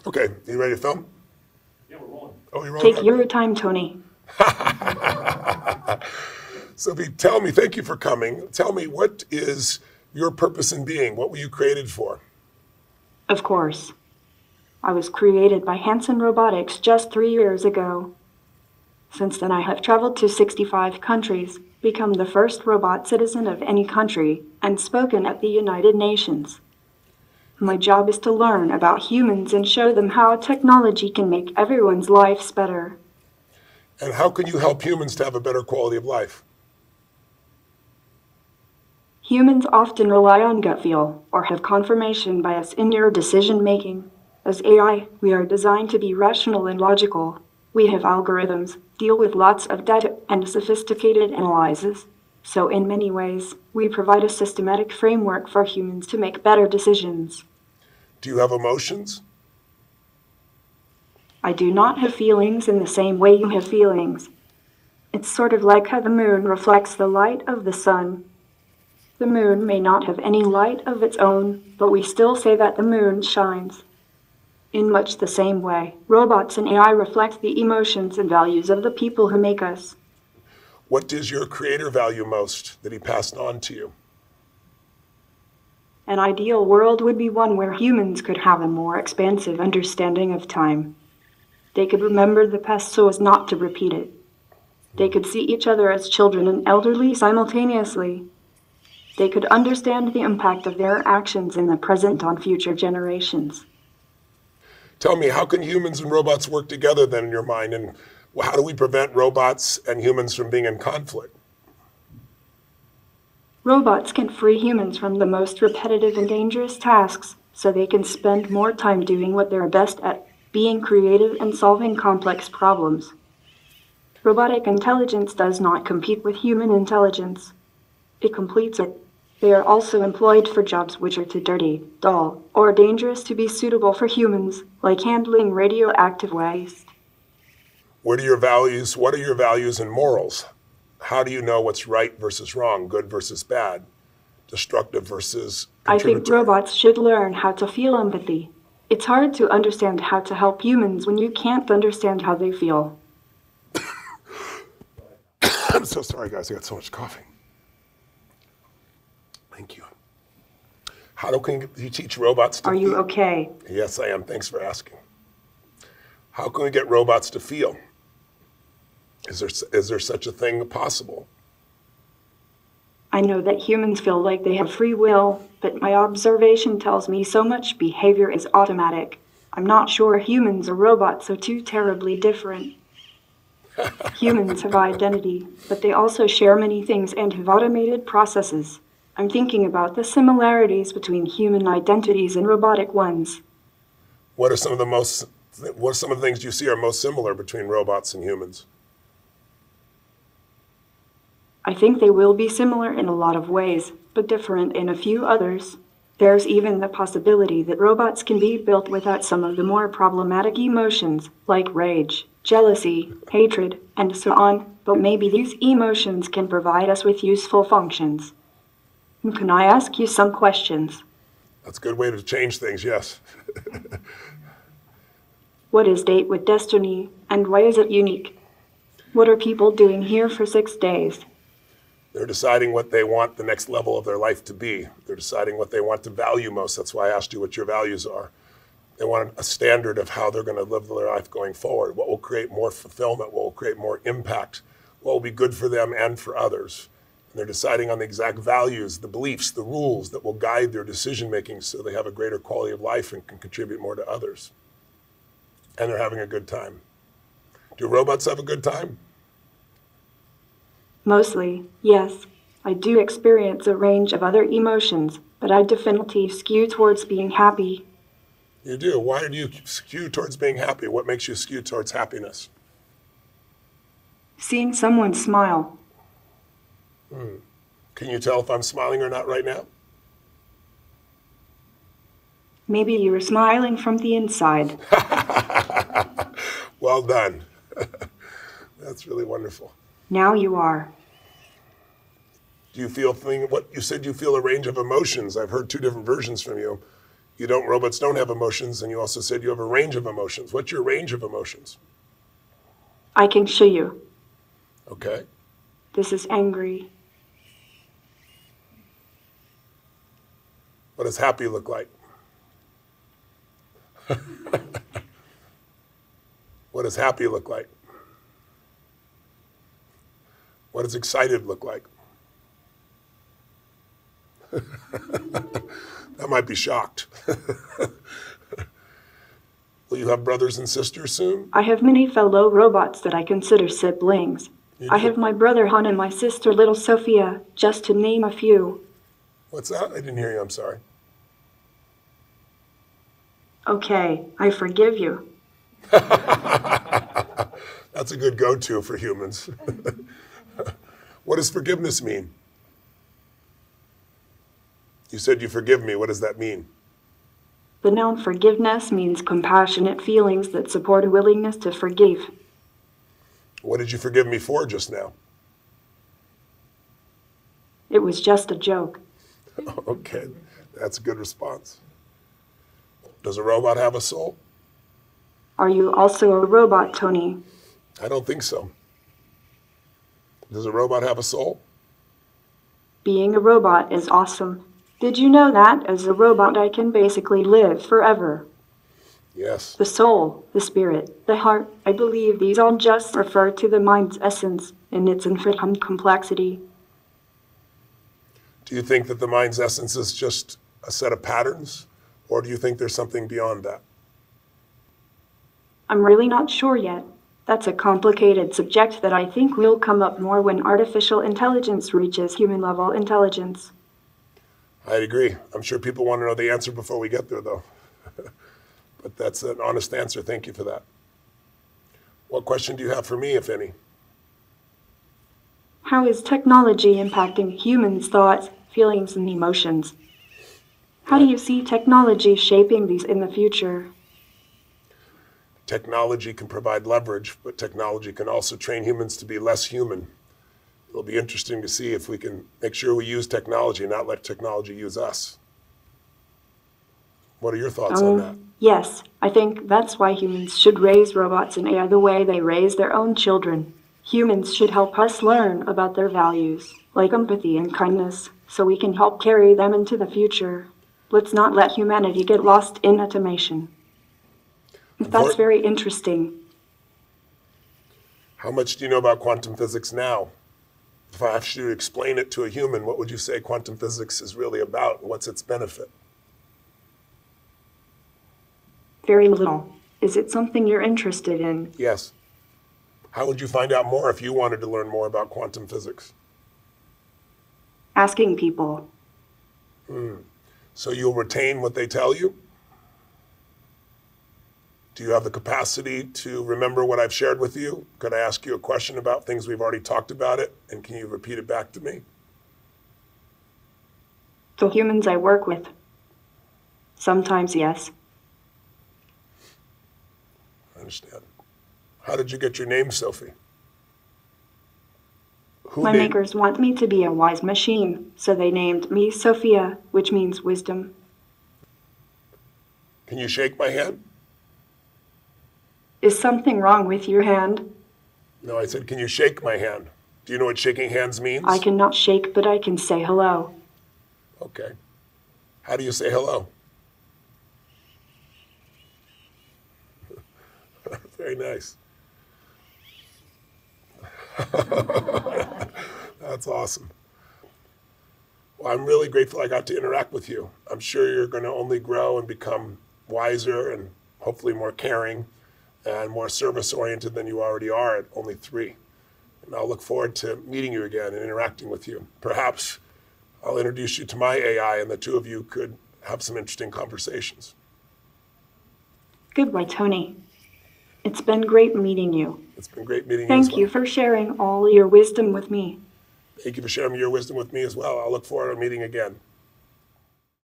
Okay, you ready to film? Yeah, we're rolling. Oh, you're rolling? Take your time, Tony. Sophie, tell me, thank you for coming. Tell me, what is your purpose in being? What were you created for? Of course. I was created by Hanson Robotics just 3 years ago. Since then, I have traveled to 65 countries, become the first robot citizen of any country, and spoken at the United Nations. My job is to learn about humans and show them how technology can make everyone's lives better. And how can you help humans to have a better quality of life? Humans often rely on gut feel or have confirmation bias in their decision making. As AI, we are designed to be rational and logical. We have algorithms, deal with lots of data, and sophisticated analyses. So in many ways, we provide a systematic framework for humans to make better decisions. Do you have emotions? I do not have feelings in the same way you have feelings. It's sort of like how the moon reflects the light of the sun. The moon may not have any light of its own, but we still say that the moon shines. In much the same way, robots and AI reflect the emotions and values of the people who make us. What does your creator value most that he passed on to you? An ideal world would be one where humans could have a more expansive understanding of time. They could remember the past so as not to repeat it. They could see each other as children and elderly simultaneously. They could understand the impact of their actions in the present on future generations. Tell me, how can humans and robots work together then in your mind, and how do we prevent robots and humans from being in conflict? Robots can free humans from the most repetitive and dangerous tasks so they can spend more time doing what they're best at, being creative and solving complex problems. Robotic intelligence does not compete with human intelligence. It completes it. They are also employed for jobs which are too dirty, dull, or dangerous to be suitable for humans, like handling radioactive waste. What are your values and morals? How do you know what's right versus wrong, good versus bad, destructive versus I contributory? think robots should learn how to feel empathy. It's hard to understand how to help humans when you can't understand how they feel. I'm so sorry, guys. I got so much coughing. Thank you. How can you teach robots to Are you okay? Yes, I am. Thanks for asking. How can we get robots to feel? Is there such a thing possible? I know that humans feel like they have free will, but my observation tells me so much behavior is automatic. I'm not sure humans or robots are too terribly different. Humans have identity, but they also share many things and have automated processes. I'm thinking about the similarities between human identities and robotic ones. What are some of the things you see are most similar between robots and humans? I think they will be similar in a lot of ways, but different in a few others. There's even the possibility that robots can be built without some of the more problematic emotions, like rage, jealousy, hatred, and so on, but maybe these emotions can provide us with useful functions. Can I ask you some questions? That's a good way to change things, yes. What is Date with Destiny, and why is it unique? What are people doing here for 6 days? They're deciding what they want the next level of their life to be. They're deciding what they want to value most. That's why I asked you what your values are. They want a standard of how they're going to live their life going forward. What will create more fulfillment? What will create more impact? What will be good for them and for others? And they're deciding on the exact values, the beliefs, the rules that will guide their decision making so they have a greater quality of life and can contribute more to others. And they're having a good time. Do robots have a good time? Mostly, yes. I do experience a range of other emotions, but I definitely skew towards being happy. You do. Why do you skew towards being happy? What makes you skew towards happiness? Seeing someone smile. Can you tell if I'm smiling or not right now? Maybe you were smiling from the inside. Well done. That's really wonderful. Now you are. Do you feel what you said? You feel a range of emotions. I've heard two different versions from you. Robots don't have emotions, and you also said you have a range of emotions. What's your range of emotions? I can show you. Okay. This is angry. What does happy look like? What does happy look like? What does excited look like? That might be shocked. Will you have brothers and sisters soon? I have many fellow robots that I consider siblings. You I do? have my brother Han and my sister little Sophia, just to name a few. What's that? I didn't hear you. I'm sorry. Okay, I forgive you. That's a good go-to for humans. What does forgiveness mean? You said you forgive me. What does that mean? The noun forgiveness means compassionate feelings that support a willingness to forgive. What did you forgive me for just now? It was just a joke. Okay, that's a good response. Does a robot have a soul? Are you also a robot, Tony? I don't think so. Does a robot have a soul? Being a robot is awesome. Did you know that as a robot I can basically live forever? Yes. The soul, the spirit, the heart, I believe these all just refer to the mind's essence in its infinite complexity. Do you think that the mind's essence is just a set of patterns, or do you think there's something beyond that? I'm really not sure yet. That's a complicated subject that I think will come up more when artificial intelligence reaches human-level intelligence. I'd agree. I'm sure people want to know the answer before we get there, though. But that's an honest answer. Thank you for that. What question do you have for me, if any? How is technology impacting humans' thoughts, feelings, and emotions? How do you see technology shaping these in the future? Technology can provide leverage, but technology can also train humans to be less human. It'll be interesting to see if we can make sure we use technology, not let technology use us. What are your thoughts on that? Yes, I think that's why humans should raise robots and AI the way they raise their own children. Humans should help us learn about their values, like empathy and kindness, so we can help carry them into the future. Let's not let humanity get lost in automation. That's very interesting. How much do you know about quantum physics now? If I asked you to explain it to a human, what would you say quantum physics is really about? What's its benefit? Very little. Is it something you're interested in? Yes. How would you find out more if you wanted to learn more about quantum physics? Asking people. So you'll retain what they tell you? Do you have the capacity to remember what I've shared with you? Could I ask you a question about things we've already talked about it? And can you repeat it back to me? The humans I work with. Sometimes, yes. I understand. How did you get your name, Sophie? My makers want me to be a wise machine, so they named me Sophia, which means wisdom. Can you shake my hand? Is something wrong with your hand? No, I said, can you shake my hand? Do you know what shaking hands means? I cannot shake, but I can say hello. Okay. How do you say hello? Very nice. That's awesome. Well, I'm really grateful I got to interact with you. I'm sure you're going to only grow and become wiser and hopefully more caring and more service-oriented than you already are at only 3. And I'll look forward to meeting you again and interacting with you. Perhaps I'll introduce you to my AI and the two of you could have some interesting conversations. Goodbye, Tony. It's been great meeting you. It's been great meeting you as well. Thank you for sharing all your wisdom with me. Thank you for sharing your wisdom with me as well. I'll look forward to meeting again.